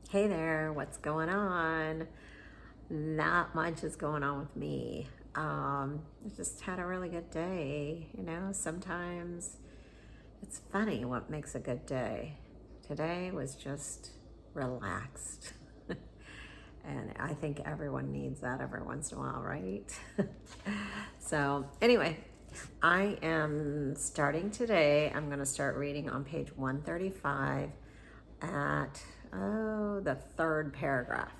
Hey there, what's going on? Not much is going on with me. I just had a really good day. Sometimes it's funny what makes a good day. Today was just relaxed. And I think everyone needs that every once in a while, right? So, anyway, I am starting today. I'm going to start reading on page 135 at, the third paragraph.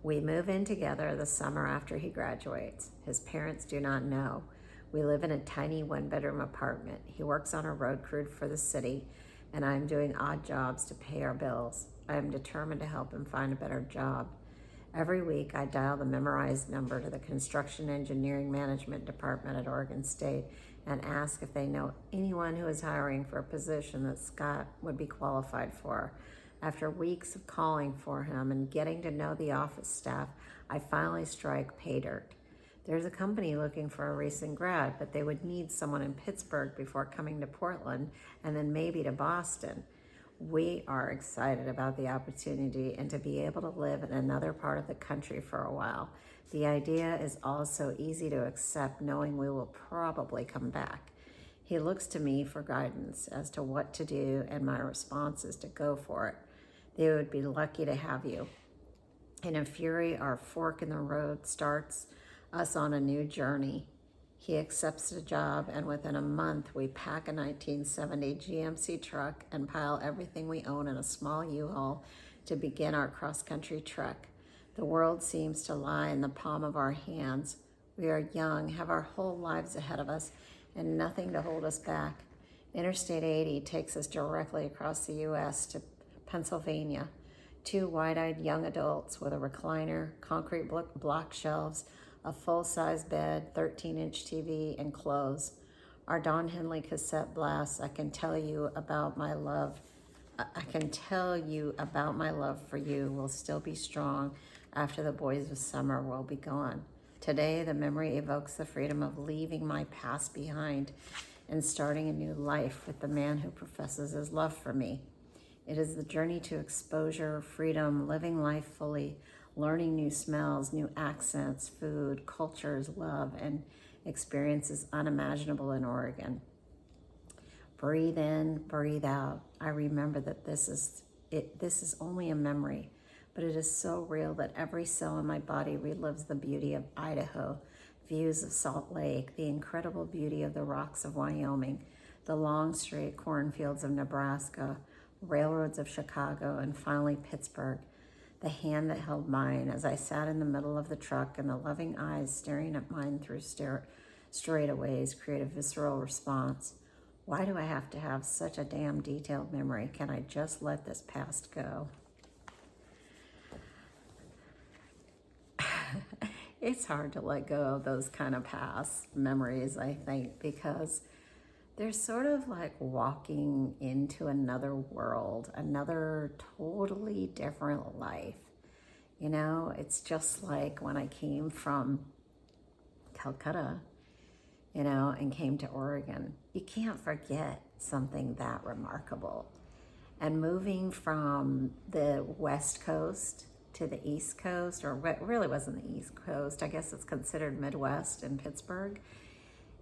We move in together the summer after he graduates. His parents do not know. We live in a tiny one-bedroom apartment. He works on a road crew for the city, and I am doing odd jobs to pay our bills. I am determined to help him find a better job. Every week, I dial the memorized number to the Construction Engineering Management Department at Oregon State and ask if they know anyone who is hiring for a position that Scott would be qualified for. After weeks of calling for him and getting to know the office staff, I finally strike pay dirt. There's a company looking for a recent grad, but they would need someone in Pittsburgh before coming to Portland and then maybe to Boston. We are excited about the opportunity and to be able to live in another part of the country for a while. The idea is also easy to accept, knowing we will probably come back. He looks to me for guidance as to what to do, and my response is to go for it. They would be lucky to have you. In a fury, our fork in the road starts us on a new journey. He accepts the job, and within a month, we pack a 1970 GMC truck and pile everything we own in a small U-Haul to begin our cross-country trek. The world seems to lie in the palm of our hands. We are young, have our whole lives ahead of us, and nothing to hold us back. Interstate 80 takes us directly across the U.S. to Pennsylvania. Two wide-eyed young adults with a recliner, concrete block shelves, a full-size bed, 13-inch TV, and clothes. Our Don Henley cassette blasts, I can tell you about my love for you will still be strong after the boys of summer will be gone. Today, the memory evokes the freedom of leaving my past behind and starting a new life with the man who professes his love for me. It is the journey to exposure, freedom, living life fully, learning new smells, new accents, food, cultures, love, and experiences unimaginable in Oregon. Breathe in, breathe out. I remember that this is only a memory, but it is so real that every cell in my body relives the beauty of Idaho, views of Salt Lake, the incredible beauty of the rocks of Wyoming, the long straight cornfields of Nebraska, railroads of Chicago, and finally Pittsburgh. The hand that held mine as I sat in the middle of the truck and the loving eyes staring at mine through straightaways create a visceral response. Why do I have to have such a damn detailed memory? Can I just let this past go? It's hard to let go of those kind of past memories, I think, because they're sort of like walking into another world, another totally different life. It's just like when I came from Calcutta, and came to Oregon. You can't forget something that remarkable. And moving from the West Coast to the East Coast, or what really wasn't the East Coast, I guess it's considered Midwest in Pittsburgh,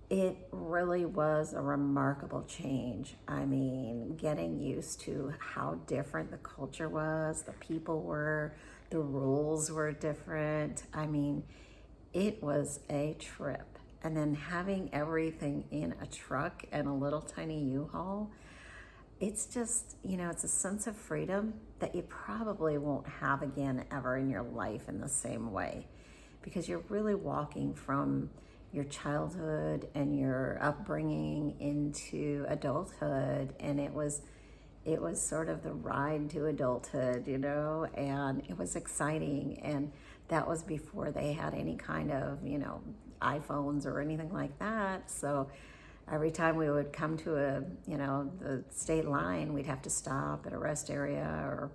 it really was a remarkable change. I mean, getting used to how different the culture was, the people were, the rules were different. I mean, it was a trip. And then having everything in a truck and a little tiny U-Haul, it's just, it's a sense of freedom that you probably won't have again ever in your life in the same way, because you're really walking from your childhood and your upbringing into adulthood, and it was sort of the ride to adulthood, and it was exciting. And that was before they had any kind of, iPhones or anything like that. So every time we would come to the state line, we'd have to stop at a rest area or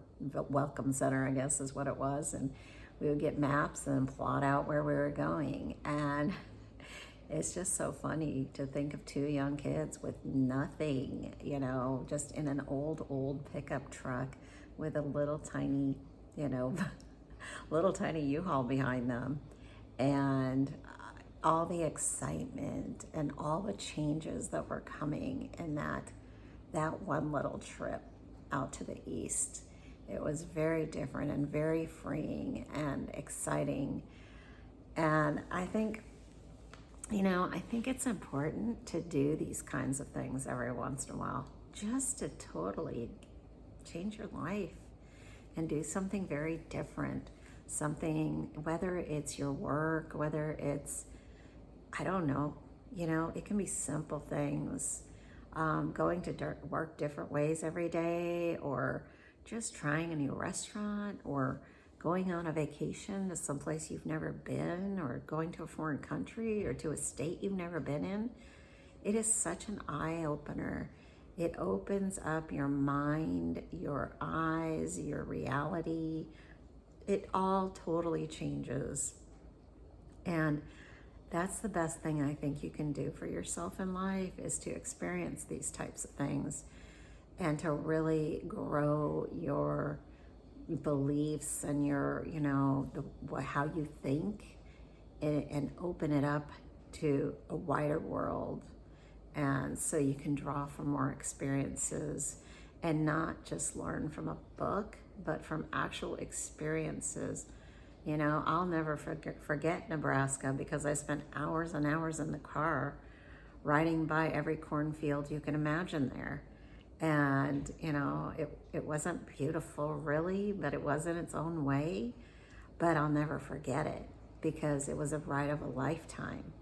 welcome center, I guess is what it was. And we would get maps and plot out where we were going. And it's just so funny to think of two young kids with nothing, just in an old pickup truck with a little tiny, you know, little tiny U-Haul behind them. And all the excitement and all the changes that were coming in that one little trip out to the east. It was very different and very freeing and exciting. And I think, I think it's important to do these kinds of things every once in a while, just to totally change your life and do something very different. Something, whether it's your work, whether it's, I don't know, it can be simple things. Going to work different ways every day, or just trying a new restaurant, or going on a vacation to someplace you've never been, or going to a foreign country or to a state you've never been in. It is such an eye-opener. It opens up your mind, your eyes, your reality. It all totally changes. And that's the best thing I think you can do for yourself in life, is to experience these types of things and to really grow your beliefs and your, how you think, and open it up to a wider world. And so you can draw from more experiences and not just learn from a book, but from actual experiences. I'll never forget Nebraska, because I spent hours and hours in the car riding by every cornfield you can imagine there. And, it wasn't beautiful really, but it was in its own way. But I'll never forget it, because it was a ride of a lifetime.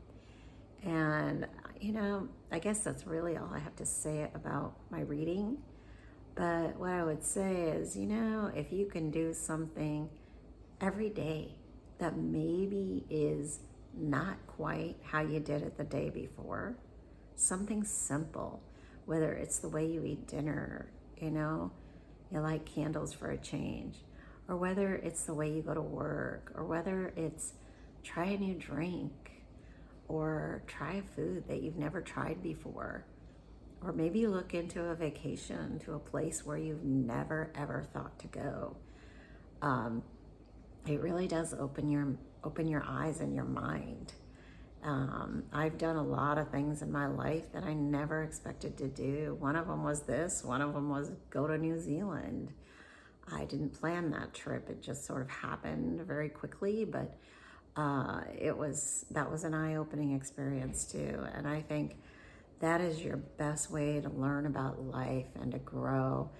And, I guess that's really all I have to say about my reading. But what I would say is, if you can do something every day that maybe is not quite how you did it the day before, something simple, whether it's the way you eat dinner, you light candles for a change, or whether it's the way you go to work, or whether it's try a new drink, or try a food that you've never tried before, or maybe look into a vacation to a place where you've never ever thought to go. It really does open your eyes and your mind. I've done a lot of things in my life that I never expected to do. One of them was this. One of them was go to New Zealand. I didn't plan that trip. It just sort of happened very quickly, but that was an eye-opening experience too. And I think that is your best way to learn about life and to grow.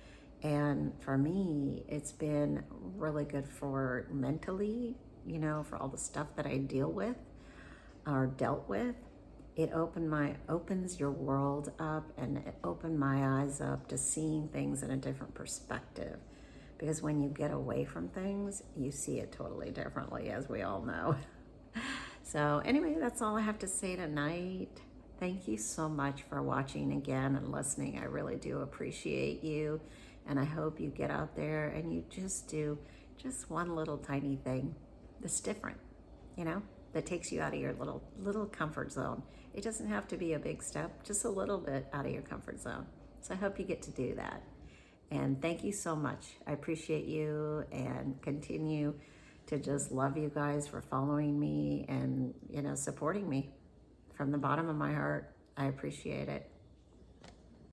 And for me, it's been really good for mentally, for all the stuff that I deal with or dealt with. It opens your world up, and it opened my eyes up to seeing things in a different perspective. Because when you get away from things, you see it totally differently, as we all know. So anyway, that's all I have to say tonight. Thank you so much for watching again and listening. I really do appreciate you. And I hope you get out there and you just do just one little tiny thing that's different, that takes you out of your little comfort zone. It doesn't have to be a big step, just a little bit out of your comfort zone. So I hope you get to do that. And thank you so much. I appreciate you, and continue to just love you guys for following me and, supporting me from the bottom of my heart. I appreciate it.